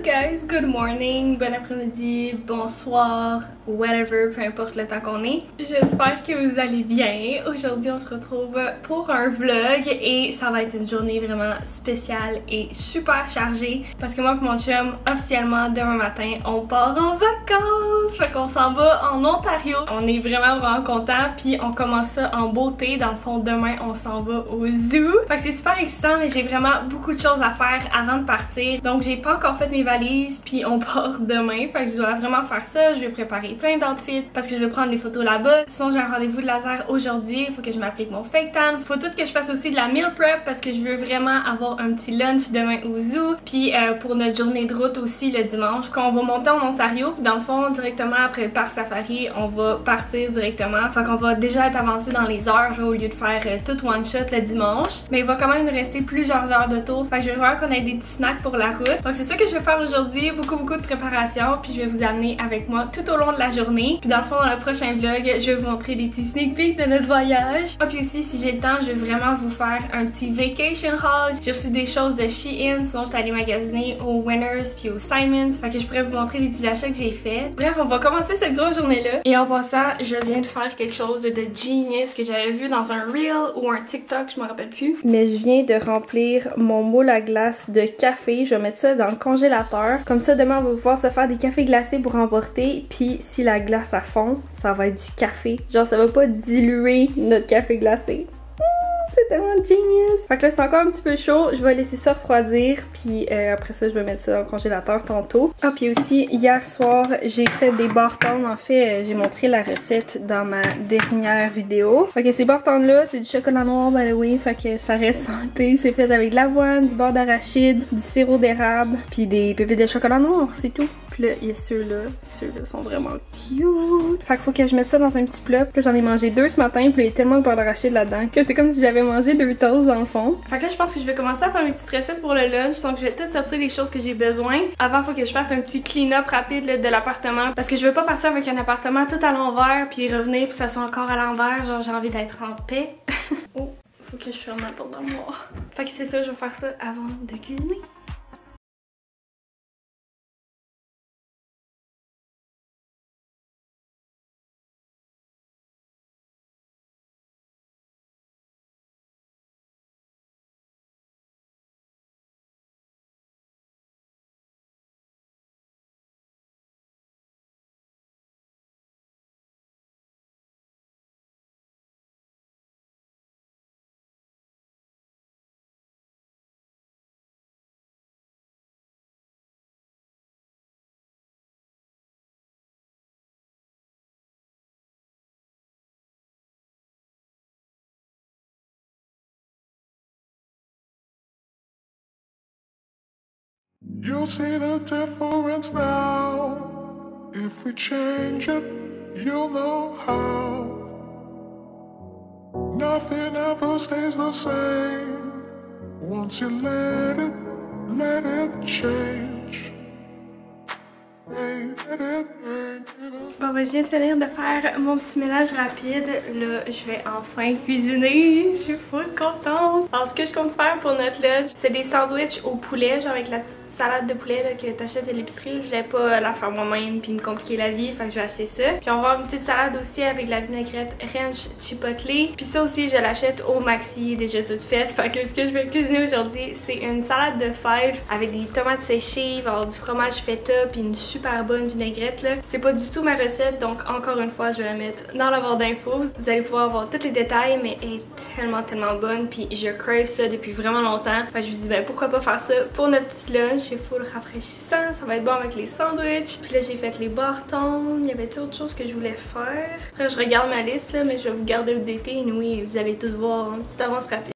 Guys, good morning, bon après-midi, bonsoir, whatever, peu importe le temps qu'on est. J'espère que vous allez bien. Aujourd'hui, on se retrouve pour un vlog et ça va être une journée vraiment spéciale et super chargée parce que moi et mon chum, officiellement, demain matin, on part en vacances. Fait qu'on s'en va en Ontario. On est vraiment contents puis on commence ça en beauté. Dans le fond, demain, on s'en va au zoo. Fait que c'est super excitant, mais j'ai vraiment beaucoup de choses à faire avant de partir. Donc, j'ai pas encore fait mes valises puis on part demain. Fait que je dois vraiment faire ça. Je vais préparer plein d'outfits parce que je vais prendre des photos là-bas. Sinon, j'ai un rendez-vous de laser aujourd'hui. Il faut que je m'applique mon fake tan. Faut tout que je fasse aussi de la meal prep parce que je veux vraiment avoir un petit lunch demain au zoo. Puis pour notre journée de route aussi le dimanche, quand on va monter en Ontario, dans le fond, directement après le parc safari, on va partir directement. Fait qu'on va déjà être avancé dans les heures là, au lieu de faire tout one shot le dimanche. Mais il va quand même nous rester plusieurs heures de tour. Fait que je veux vraiment qu'on ait des petits snacks pour la route. Donc c'est ça que je vais faire aujourd'hui. Beaucoup de préparation. Puis je vais vous amener avec moi tout au long de la journée. Puis dans le fond, dans le prochain vlog, je vais vous montrer des petits sneak peeks de notre voyage. Ah, puis aussi, si j'ai le temps, je vais vraiment vous faire un petit vacation haul. J'ai reçu des choses de Shein. Sinon, j'étais allée magasiner au Winners puis au Simons. Fait que je pourrais vous montrer les petits achats que j'ai fait. Bref, on va commencer cette grosse journée-là. Et en passant, je viens de faire quelque chose de genius que j'avais vu dans un Reel ou un TikTok, je me rappelle plus. Mais je viens de remplir mon moule à glace de café. Je vais mettre ça dans le congélateur. Comme ça, demain, on va pouvoir se faire des cafés glacés pour emporter. Puis si la glace à fond, ça va être du café. Genre, ça va pas diluer notre café glacé. C'est tellement genius! Fait que là, c'est encore un petit peu chaud. Je vais laisser ça refroidir. Puis après ça, je vais mettre ça dans le congélateur tantôt. Ah, puis aussi, hier soir, j'ai fait des bartons. En fait, j'ai montré la recette dans ma dernière vidéo. Fait que ces bartons-là, c'est du chocolat noir, by the way. Fait que ça reste santé. C'est fait avec de l'avoine, du beurre d'arachide, du sirop d'érable, puis des pépites de chocolat noir. C'est tout. Puis là, il y a ceux-là. Ceux-là sont vraiment cute. Fait qu'il faut que je mette ça dans un petit plat. Puis j'en ai mangé 2 ce matin. Puis il y a tellement de beurre d'arachide là-dedans que c'est comme si j'avais mangé 2 toasts dans le fond. Fait que là, je pense que je vais commencer à faire mes petites recettes pour le lunch. Donc je vais tout sortir les choses que j'ai besoin. Avant, il faut que je fasse un petit clean-up rapide là, de l'appartement. Parce que je veux pas partir avec un appartement tout à l'envers. Puis revenir puis que ça soit encore à l'envers. Genre, j'ai envie d'être en paix. Oh, faut que je ferme ma porte d'armoire. Fait que c'est ça, je vais faire ça avant de cuisiner. You'll see the difference now. If we change it, you'll know how. Nothing ever stays the same. Once you let it change. Bon ben je viens de finir de faire mon petit ménage rapide. Là je vais enfin cuisiner. Je suis full contente. Alors ce que je compte faire pour notre lunch, c'est des sandwichs au poulet, genre avec la petite salade de poulet là, que t'achètes à l'épicerie. Je voulais pas la faire moi-même puis me compliquer la vie, fait que je vais acheter ça. Puis on va avoir une petite salade aussi avec la vinaigrette ranch chipotle. Puis ça aussi je l'achète au Maxi, déjà toute faite. Fait que ce que je vais cuisiner aujourd'hui, c'est une salade de fèves avec des tomates séchées, il va y avoir du fromage feta puis une super bonne vinaigrette là. C'est pas du tout ma recette, donc encore une fois je vais la mettre dans la barre d'infos. Vous allez pouvoir voir tous les détails, mais elle est tellement bonne puis je crave ça depuis vraiment longtemps. Fait que je me suis dit ben pourquoi pas faire ça pour notre petite lunch. C'est full rafraîchissant, ça va être bon avec les sandwichs. Puis là j'ai fait les bartons, il y avait autre chose que je voulais faire. Après je regarde ma liste là, mais je vais vous garder le détail. Oui, vous allez tout voir, une petite avance rapide.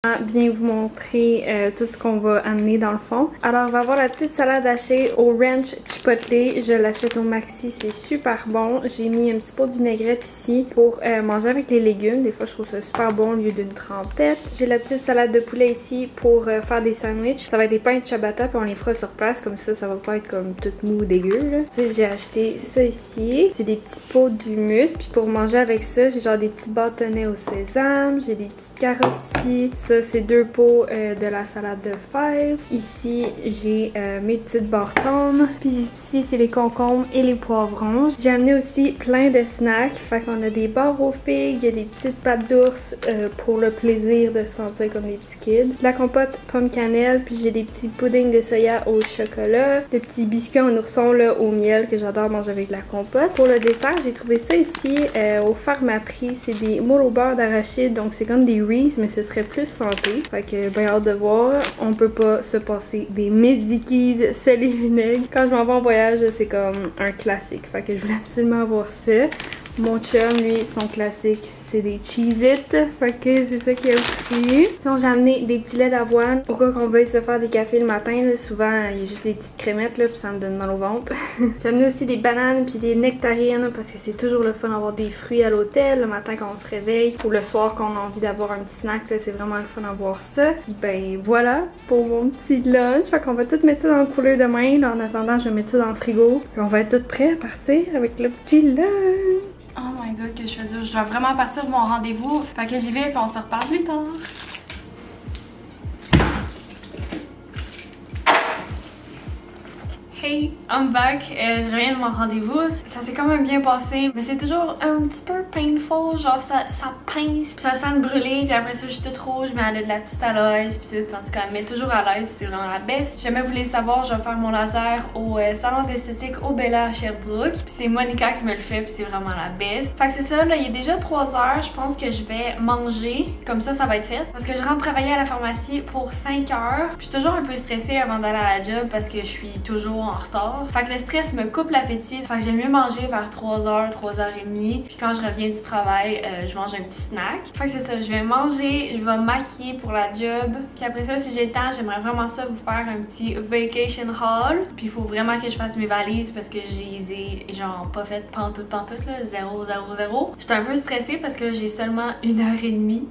bien vous montrer tout ce qu'on va amener dans le fond. Alors, on va avoir la petite salade hachée au ranch chipotle. Je l'achète au Maxi, c'est super bon. J'ai mis un petit pot de vinaigrette ici pour manger avec les légumes. Des fois, je trouve ça super bon au lieu d'une trempette. J'ai la petite salade de poulet ici pour faire des sandwichs. Ça va être des pains de ciabatta puis on les fera sur place. Comme ça va pas être comme tout mou dégueu, là. J'ai acheté ça ici. C'est des petits pots d'humus. Puis pour manger avec ça, j'ai genre des petits bâtonnets au sésame. J'ai des petites carottes ici. Ça, c'est 2 pots de la salade de fèves. Ici, j'ai mes petites bartons. Puis ici, c'est les concombres et les poivrons. J'ai amené aussi plein de snacks. Fait qu'on a des barres aux figues, il y a des petites pâtes d'ours pour le plaisir de se sentir comme des petits kids. De la compote pomme cannelle. Puis j'ai des petits puddings de soya au chocolat. Des petits biscuits en ourson là, au miel que j'adore manger avec la compote. Pour le dessert, j'ai trouvé ça ici au Pharmaprix. C'est des moules au beurre d'arachide. Donc c'est comme des Reese, mais ce serait plus santé. Fait que bien hâte de voir. On peut pas se passer des Miss Vicky's sel et vinaigre. Quand je m'en vais en voyage, c'est comme un classique. Fait que je voulais absolument avoir ça. Mon chum, lui, son classique, c'est des Cheez-It. Fait que c'est ça qu'il a pris. Donc j'ai amené des petits laits d'avoine. Pourquoi qu'on veuille se faire des cafés le matin, là, souvent il y a juste des petites crémettes là, puis ça me donne mal au ventre. J'ai amené aussi des bananes puis des nectarines parce que c'est toujours le fun d'avoir des fruits à l'hôtel le matin quand on se réveille ou le soir quand on a envie d'avoir un petit snack. C'est vraiment le fun d'avoir ça. Ben voilà pour mon petit lunch. Fait qu'on va tout mettre ça dans le couleur demain. Là, en attendant, je vais mettre ça dans le frigo. Puis on va être tout prêt à partir avec le petit lunch. Oh my god, que je fais dur. Je dois vraiment partir pour mon rendez-vous. Fait que j'y vais puis on se reparle plus tard. Hey, I'm back. Je reviens de mon rendez-vous. Ça s'est quand même bien passé, mais c'est toujours un petit peu painful. Genre, ça pince, puis ça sent brûler, puis après ça, je suis toute rouge, mais elle a de la petite à l'aise, puis tout. En tout cas, elle me met toujours à l'aise. C'est vraiment la best. Si jamais vous voulez savoir, je vais faire mon laser au salon d'esthétique au Bel Air à Sherbrooke. Puis c'est Monica qui me le fait, puis c'est vraiment la best. Fait que c'est ça, là, il est déjà 3 heures. Je pense que je vais manger. Comme ça va être fait. Parce que je rentre travailler à la pharmacie pour 5 heures. Puis je suis toujours un peu stressée avant d'aller à la job parce que je suis toujours en retard. Fait que le stress me coupe l'appétit. Fait que j'aime mieux manger vers 3h, 3h30. Puis quand je reviens du travail, je mange un petit snack. Fait que c'est ça, je vais manger, je vais me maquiller pour la job. Puis après ça, si j'ai le temps, j'aimerais vraiment ça vous faire un petit vacation haul. Puis il faut vraiment que je fasse mes valises parce que je les ai genre pas faites pantoute là, 0, 0, 0. J'étais un peu stressée parce que j'ai seulement 1h30.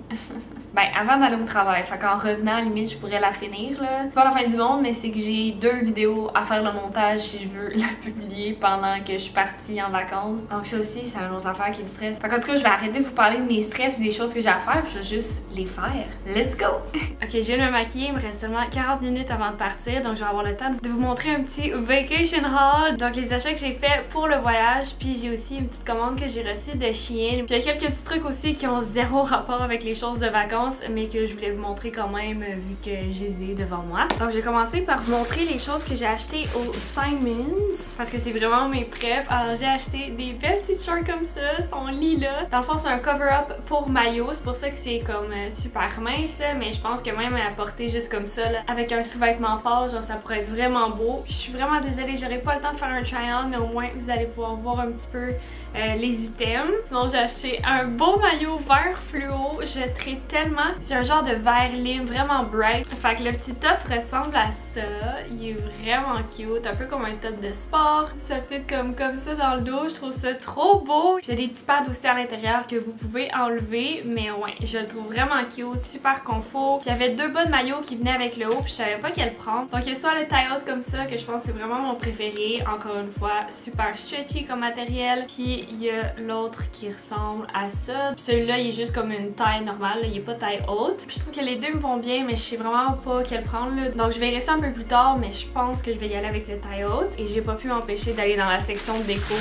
Ben, avant d'aller au travail. Fait qu'en revenant, à la limite, je pourrais la finir, là. C'est pas la fin du monde, mais c'est que j'ai 2 vidéos à faire le montage si je veux la publier pendant que je suis partie en vacances. Donc ça aussi, c'est une autre affaire qui me stresse. Fait qu'en tout cas, je vais arrêter de vous parler de mes stress et des choses que j'ai à faire, puis je vais juste les faire. Let's go! Ok, je viens de me maquiller, il me reste seulement 40 minutes avant de partir, donc je vais avoir le temps de vous montrer un petit vacation haul. Donc les achats que j'ai fait pour le voyage, puis j'ai aussi une petite commande que j'ai reçue de Shein. Puis il y a quelques petits trucs aussi qui ont 0 rapport avec les choses de vacances, mais que je voulais vous montrer quand même vu que je les ai devant moi. Donc je vais commencer par vous montrer les choses que j'ai achetées au Simons parce que c'est vraiment mes préf. Alors j'ai acheté des belles petites shorts comme ça, sont lilas. Dans le fond c'est un cover-up pour maillot, c'est pour ça que c'est comme super mince, mais je pense que même à porter juste comme ça là, avec un sous-vêtement fort, genre ça pourrait être vraiment beau. Puis je suis vraiment désolée, j'aurai pas le temps de faire un try-on, mais au moins vous allez pouvoir voir un petit peu les items. Sinon j'ai acheté un beau maillot vert fluo, je tripe tellement. C'est un genre de vert lime vraiment bright. Fait que le petit top ressemble à ça. Il est vraiment cute, un peu comme un top de sport. Ça fait comme ça dans le dos, je trouve ça trop beau. J'ai des petits pads aussi à l'intérieur que vous pouvez enlever, mais ouais, je le trouve vraiment cute, super confort. Puis il y avait 2 bas de maillot qui venaient avec le haut, puis je savais pas quel prendre. Donc il y a soit le tie-out comme ça, que je pense que c'est vraiment mon préféré. Encore une fois, super stretchy comme matériel. Puis il y a l'autre qui ressemble à ça. Puis celui-là, il est juste comme une taille normale, là. Il est pas taille haute. Puis je trouve que les deux me vont bien, mais je sais vraiment pas quel prendre là. Donc je verrai ça un peu plus tard, mais je pense que je vais y aller avec le taille haute. Et j'ai pas pu m'empêcher d'aller dans la section de déco.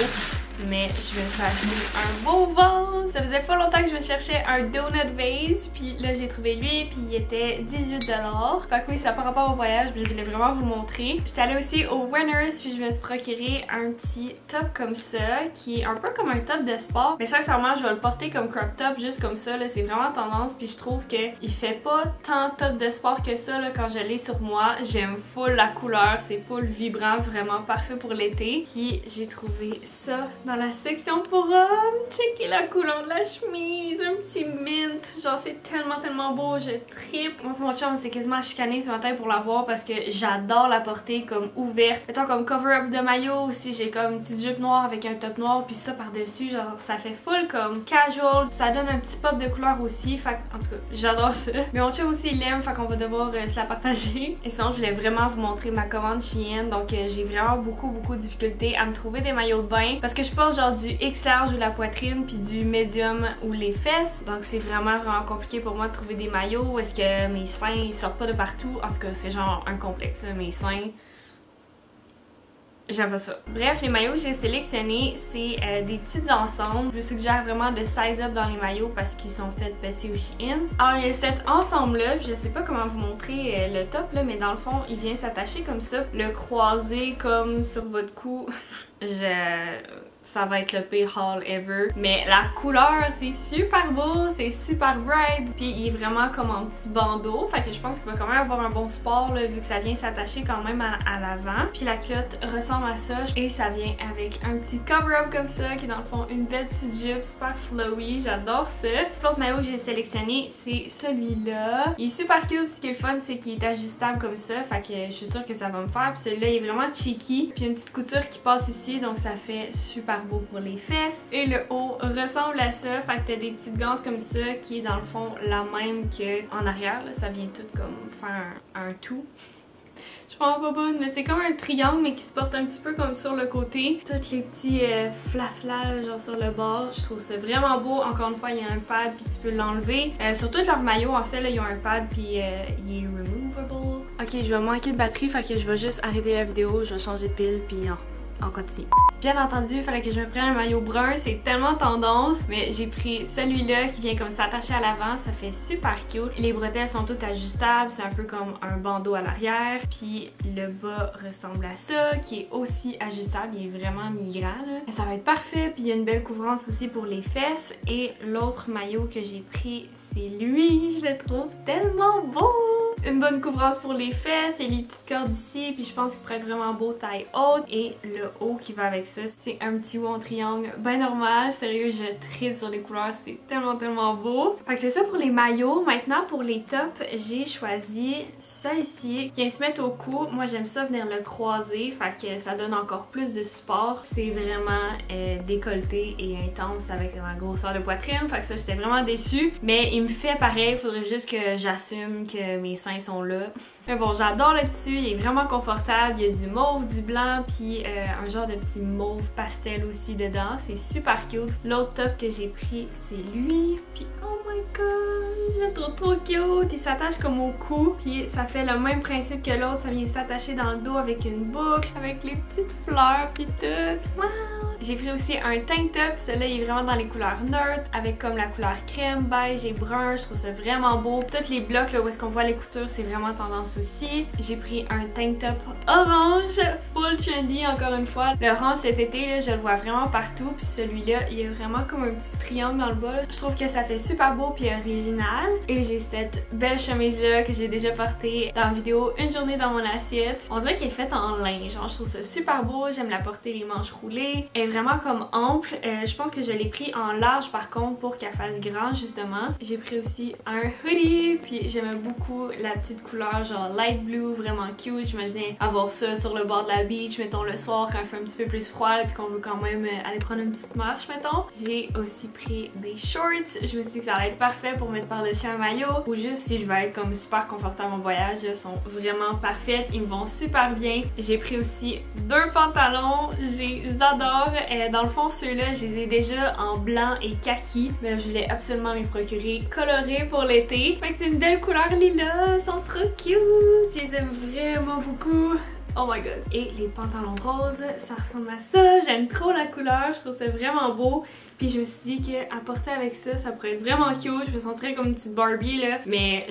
Mais je me suis acheté un beau vase. Ça faisait pas longtemps que je me cherchais un donut vase. Puis là, j'ai trouvé lui. Puis il était 18$. Fait que oui, ça n'a pas rapport au voyage. Mais je voulais vraiment vous le montrer. J'étais allée aussi au Winners. Puis je me suis procuré un petit top comme ça. Qui est un peu comme un top de sport. Mais sincèrement, je vais le porter comme crop top. Juste comme ça. C'est vraiment tendance. Puis je trouve qu'il fait pas tant top de sport que ça là, quand je l'ai sur moi. J'aime full la couleur. C'est full vibrant. Vraiment parfait pour l'été. Puis j'ai trouvé ça Dans la section pour hommes, checkez la couleur de la chemise, un petit mint, genre c'est tellement beau, je trippe. Moi mon chum c'est quasiment chicané ce matin pour la voir parce que j'adore la porter comme ouverte. Mettons comme cover-up de maillot aussi, j'ai comme une petite jupe noire avec un top noir puis ça par-dessus, genre ça fait full comme casual. Ça donne un petit pop de couleur aussi, fait en tout cas j'adore ça. Mais mon chum aussi il l'aime, fait qu'on va devoir se la partager. Et sinon je voulais vraiment vous montrer ma commande Shein, donc j'ai vraiment beaucoup de difficultés à me trouver des maillots de bain parce que je porte genre du X large ou la poitrine puis du médium ou les fesses, donc c'est vraiment compliqué pour moi de trouver des maillots. Est-ce que mes seins ils sortent pas de partout? En tout cas c'est genre un complexe là, mes seins. J'aime pas ça. Bref, les maillots que j'ai sélectionnés, c'est des petits ensembles. Je suggère vraiment de size up dans les maillots parce qu'ils sont faits petits au Shein. Alors, il y a cet ensemble-là, je sais pas comment vous montrer le top, là, mais dans le fond, il vient s'attacher comme ça. Le croiser comme sur votre cou. Ça va être le pire haul ever. Mais la couleur, c'est super beau, c'est super bright. Puis il est vraiment comme en petit bandeau. Fait que je pense qu'il va quand même avoir un bon support là, vu que ça vient s'attacher quand même à l'avant. Puis la culotte ressemble à ça. Et ça vient avec un petit cover-up comme ça, qui est dans le fond une belle petite jupe super flowy. J'adore ça. L'autre maillot que j'ai sélectionné, c'est celui-là. Il est super cute. Ce qui est le fun, c'est qu'il est ajustable comme ça. Fait que je suis sûre que ça va me faire. Puis celui-là, il est vraiment cheeky. Puis une petite couture qui passe ici. Donc ça fait super beau pour les fesses. Et le haut ressemble à ça. Fait que t'as des petites ganses comme ça qui est dans le fond la même qu'en arrière. Là. Ça vient tout comme faire un tout. Je comprends pas bonne, mais c'est comme un triangle mais qui se porte un petit peu comme sur le côté. Tous les petits flaflas genre sur le bord. Je trouve ça vraiment beau. Encore une fois, il y a un pad puis tu peux l'enlever. Sur tous leurs maillots, en fait, là, ils ont un pad puis il est removable. Ok, je vais manquer de batterie, fait que je vais juste arrêter la vidéo. Je vais changer de pile puis on continue. Bien entendu, il fallait que je me prenne un maillot brun, c'est tellement tendance, mais j'ai pris celui-là qui vient comme s'attacher à l'avant, ça fait super cute. Les bretelles sont toutes ajustables, c'est un peu comme un bandeau à l'arrière, puis le bas ressemble à ça, qui est aussi ajustable, il est vraiment migrant là. Et ça va être parfait, puis il y a une belle couvrance aussi pour les fesses. Et l'autre maillot que j'ai pris, c'est lui, je le trouve tellement beau! Une bonne couvrance pour les fesses et les petites cordes ici, puis je pense qu'il pourrait être vraiment beau taille haute. Et le haut qui va avec ça, c'est un petit haut en triangle ben normal. Sérieux, je tripe sur les couleurs, c'est tellement beau. Fait que c'est ça pour les maillots. Maintenant pour les tops, j'ai choisi ça ici qui vient se mettre au cou. Moi j'aime ça venir le croiser, fait que ça donne encore plus de support. C'est vraiment décolleté et intense avec ma grosseur de poitrine, fait que ça j'étais vraiment déçue. Mais il me fait pareil, il faudrait juste que j'assume que mes seins sont là. Mais bon, j'adore le tissu, il est vraiment confortable, il y a du mauve, du blanc, puis un genre de petit mauve pastel aussi dedans, c'est super cute. L'autre top que j'ai pris, c'est lui, puis oh my god, je le trouve trop cute, il s'attache comme au cou, puis ça fait le même principe que l'autre, ça vient s'attacher dans le dos avec une boucle, avec les petites fleurs, puis tout. Wow! J'ai pris aussi un tank top, celui-là il est vraiment dans les couleurs neutres, avec comme la couleur crème, beige et brun, je trouve ça vraiment beau. Tous les blocs là où est-ce qu'on voit les coutures, c'est vraiment tendance aussi. J'ai pris un tank top orange, full trendy encore une fois. L'orange cet été, là, je le vois vraiment partout, puis celui-là, il y a vraiment comme un petit triangle dans le bas. Je trouve que ça fait super beau puis original. Et j'ai cette belle chemise-là que j'ai déjà portée dans la vidéo Une journée dans mon assiette. On dirait qu'elle est faite en lin, genre je trouve ça super beau, j'aime la porter les manches roulées. Elle est vraiment comme ample. Je pense que je l'ai pris en large par contre pour qu'elle fasse grand justement. J'ai pris aussi un hoodie, puis j'aimais beaucoup la petite couleur genre light blue, vraiment cute. J'imaginais avoir ça sur le bord de la beach, mettons le soir quand il fait un petit peu plus froid puis qu'on veut quand même aller prendre une petite marche, mettons. J'ai aussi pris des shorts. Je me suis dit que ça allait être parfait pour mettre par-dessus un maillot ou juste si je veux être comme super confortable en voyage. Ils sont vraiment parfaits, ils me vont super bien. J'ai pris aussi deux pantalons, je les adore. Dans le fond, ceux-là, je les ai déjà en blanc et kaki, mais je voulais absolument m'y procurer coloré pour l'été. Fait que c'est une belle couleur lilas, ils sont trop cute, je les aime vraiment beaucoup. Oh my god. Et les pantalons roses, ça ressemble à ça. J'aime trop la couleur, je trouve ça vraiment beau. Puis je me suis dit qu'à porter avec ça, ça pourrait être vraiment cute. Je me sentirais comme une petite Barbie là. Mais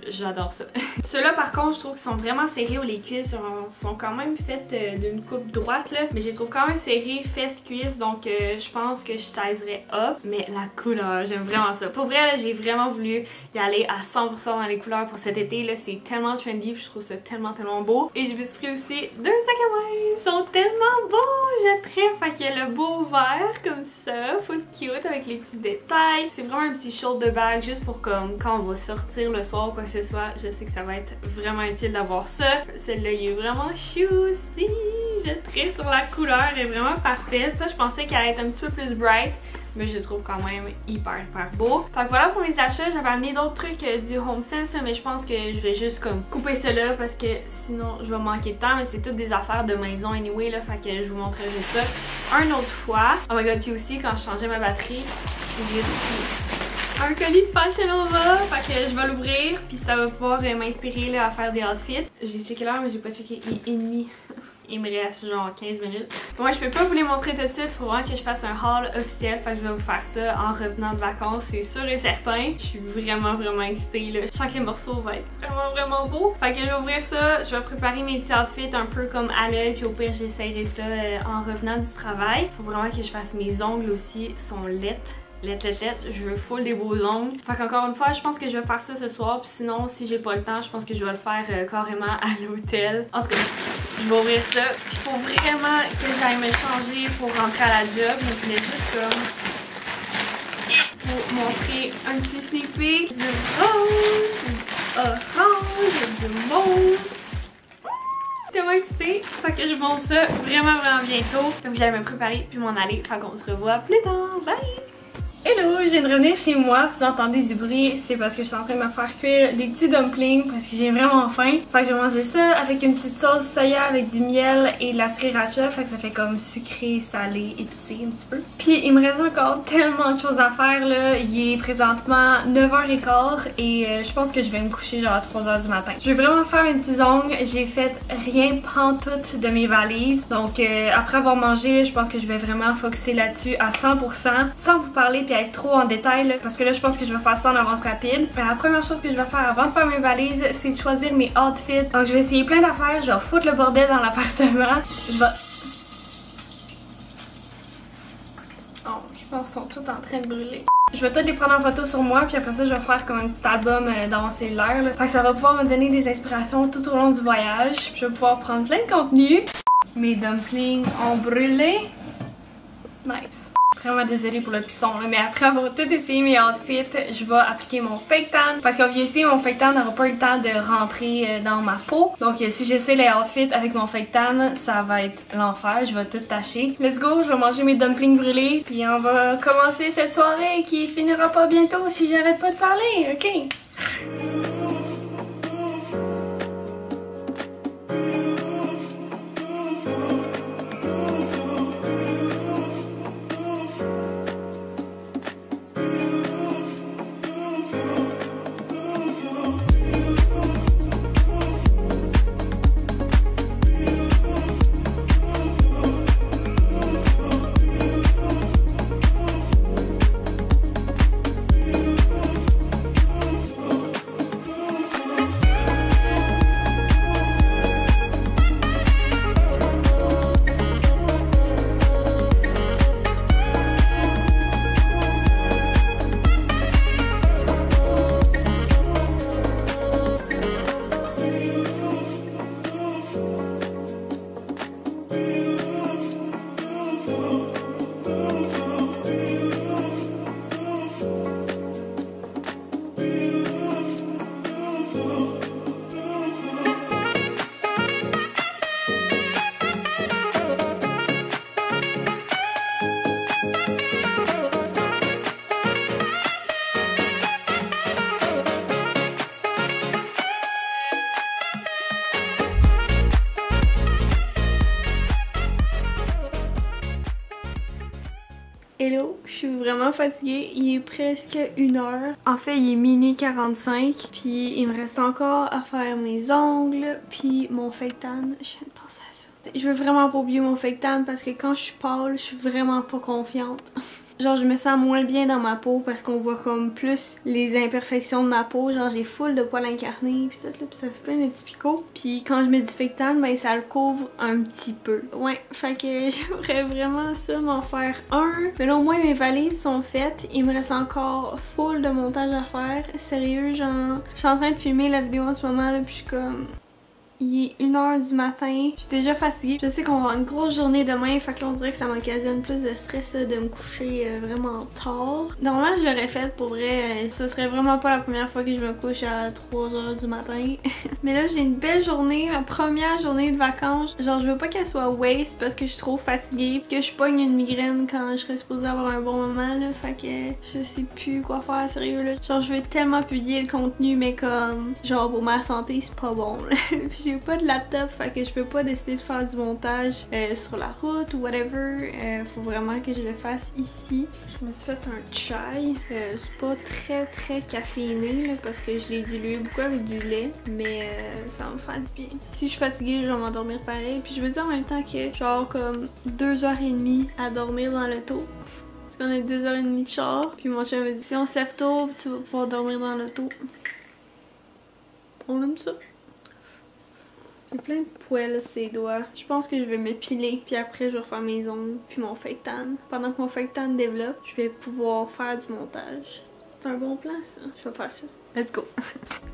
j'adore ça. Ceux-là par contre, je trouve qu'ils sont vraiment serrés où les cuisses sont quand même faites d'une coupe droite là. Mais je les trouve quand même serrés fesses-cuisses. Donc je pense que je sizerais up. Mais la couleur, j'aime vraiment ça. Pour vrai, là, j'ai vraiment voulu y aller à 100% dans les couleurs pour cet été là. C'est tellement trendy puis je trouve ça tellement beau. Et je me suis pris aussi aussi 2 sacs à main. Ils sont tellement beaux, je tripe. Fait qu'il y a le beau vert comme ça, full cute avec les petits détails. C'est vraiment un petit shoulder bag juste pour comme quand on va sortir le soir ou quoi que ce soit. Je sais que ça va être vraiment utile d'avoir ça. Celle-là, il est vraiment chou aussi. Je tripe sur la couleur, elle est vraiment parfaite. Ça, je pensais qu'elle allait être un petit peu plus bright, mais je le trouve quand même hyper beau. Fait que voilà pour les achats. J'avais amené d'autres trucs du HomeSense, mais je pense que je vais juste comme couper cela parce que sinon je vais manquer de temps. Mais c'est toutes des affaires de maison anyway là, fait que je vous montrerai ça une autre fois. Oh my god, puis aussi quand je changeais ma batterie, j'ai reçu un colis de Fashion Nova, fait que je vais l'ouvrir puis ça va pouvoir m'inspirer à faire des outfits. J'ai checké l'heure mais j'ai pas checké, il est 1h30. Il me reste genre 15 minutes. Moi, je peux pas vous les montrer tout de suite. Faut vraiment que je fasse un haul officiel. Fait que je vais vous faire ça en revenant de vacances. C'est sûr et certain. Je suis vraiment excitée là. Je sens que les morceaux vont être vraiment beaux. Fait que je vais ouvrir ça. Je vais préparer mes petits outfits un peu comme à l'œil. Puis au pire, j'essaierai ça en revenant du travail. Faut vraiment que je fasse mes ongles aussi. Ils sont laids. Je veux full des beaux ongles. Fait qu'encore une fois, je pense que je vais faire ça ce soir. Puis sinon, si j'ai pas le temps, je pense que je vais le faire carrément à l'hôtel. En tout cas, je vais ouvrir ça. Il faut vraiment que j'aille me changer pour rentrer à la job. Mais je voulais juste comme vous montrer un petit sneak peek du rose, du orange, du mauve. Tellement excitée. Fait que je vous montre ça vraiment bientôt. Donc j'allais me préparer puis m'en aller. Fait qu'on se revoit plus tard. Bye! Hello, je viens de revenir chez moi. Si vous entendez du bruit, c'est parce que je suis en train de me faire cuire des petits dumplings parce que j'ai vraiment faim. Fait que je vais manger ça avec une petite sauce soya avec du miel et de la sriracha. Fait que ça fait comme sucré, salé, épicé un petit peu. Puis il me reste encore tellement de choses à faire là. Il est présentement 9h15 et je pense que je vais me coucher genre à 3h du matin. Je vais vraiment faire une petite ongle. J'ai fait rien pantoute de mes valises. Donc après avoir mangé, je pense que je vais vraiment focusser là-dessus à 100% sans vous parler puis être trop en détail là, parce que là je pense que je vais faire ça en avance rapide. Mais la première chose que je vais faire avant de faire mes valises, c'est de choisir mes outfits. Donc je vais essayer plein d'affaires, je vais foutre le bordel dans l'appartement. Je pense qu'ils sont tous en train de brûler. Je vais toutes les prendre en photo sur moi puis après ça je vais faire comme un petit album dans mon cellulaire là. Fait que ça va pouvoir me donner des inspirations tout au long du voyage. Puis je vais pouvoir prendre plein de contenu. Mes dumplings ont brûlé. Nice. Vraiment désolée pour le petit son là, mais après avoir tout essayé mes outfits, je vais appliquer mon fake tan parce qu'obviously mon fake tan n'aura pas eu le temps de rentrer dans ma peau. Donc si j'essaie les outfits avec mon fake tan, ça va être l'enfer, je vais tout tâcher. Let's go, je vais manger mes dumplings brûlés puis on va commencer cette soirée qui finira pas bientôt si j'arrête pas de parler, ok? Hello, je suis vraiment fatiguée, il est presque 1h. En fait, il est minuit 45, puis il me reste encore à faire mes ongles, puis mon fake tan. Je viens de penser à ça. Je veux vraiment pas oublier mon fake tan parce que quand je suis pâle, je suis vraiment pas confiante. Genre je me sens moins bien dans ma peau parce qu'on voit comme plus les imperfections de ma peau. Genre j'ai full de poils incarnés pis tout là, pis ça fait plein de petits picots. Puis quand je mets du fake tan, ben ça le couvre un petit peu. Ouais, fait que j'aimerais vraiment ça m'en faire un. Mais là au moins mes valises sont faites. Il me reste encore full de montage à faire. Sérieux, genre je suis en train de filmer la vidéo en ce moment là, pis je suis comme... Il est 1h du matin. Je suis déjà fatiguée. Je sais qu'on va avoir une grosse journée demain, fait que là on dirait que ça m'occasionne plus de stress là, de me coucher vraiment tard. Normalement je l'aurais fait pour vrai, ce serait vraiment pas la première fois que je me couche à 3h du matin. Mais là j'ai une belle journée, ma première journée de vacances. Genre je veux pas qu'elle soit waste parce que je suis trop fatiguée, que je pogne une migraine quand je serais supposée avoir un bon moment là, fait que je sais plus quoi faire, sérieux là. Genre je veux tellement publier le contenu mais comme genre pour ma santé c'est pas bon là. J'ai pas de laptop, fait que je peux pas décider de faire du montage sur la route ou whatever. Faut vraiment que je le fasse ici. Je me suis fait un chai. C'est pas très caféiné là, parce que je l'ai dilué beaucoup avec du lait, mais ça va me faire du bien. Si je suis fatiguée, je vais m'endormir pareil. Puis je me dis en même temps que genre comme 2h30 à dormir dans l'auto. Parce qu'on a 2h30 de char. Puis mon chien me dit si on se lève tôt, tu vas pouvoir dormir dans l'auto. On aime ça. J'ai plein de poils sur les doigts. Je pense que je vais m'épiler. Puis après, je vais refaire mes ongles. Puis mon fake tan. Pendant que mon fake tan développe, je vais pouvoir faire du montage. C'est un bon plan, ça. Je vais faire ça. Let's go!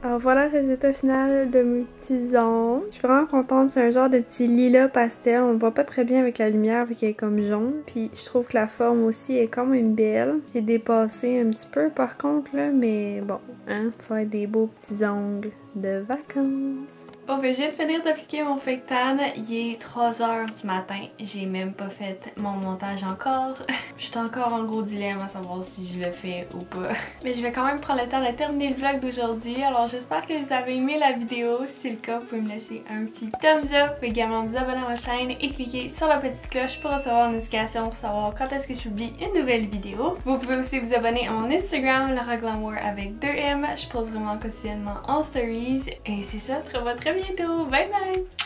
Alors voilà le résultat final de mes petits ongles. Je suis vraiment contente. C'est un genre de petit lilas pastel. On le voit pas très bien avec la lumière vu qu'elle est comme jaune. Puis je trouve que la forme aussi est quand même belle. J'ai dépassé un petit peu par contre là. Mais bon, hein, faire des beaux petits ongles de vacances. Bon, ben, je viens de finir d'appliquer mon fake tan. Il est 3h du matin. J'ai même pas fait mon montage encore. Je suis encore en gros dilemme à savoir si je le fais ou pas. Mais je vais quand même prendre le temps de terminer le vlog d'aujourd'hui. Alors j'espère que vous avez aimé la vidéo. Si c'est le cas, vous pouvez me laisser un petit thumbs up. Vous pouvez également vous abonner à ma chaîne et cliquer sur la petite cloche pour recevoir une notification pour savoir quand est-ce que je publie une nouvelle vidéo. Vous pouvez aussi vous abonner à mon Instagram, Lara Glamour avec 2M. Je pose vraiment quotidiennement en stories. Et c'est ça, très bientôt. Bye bye!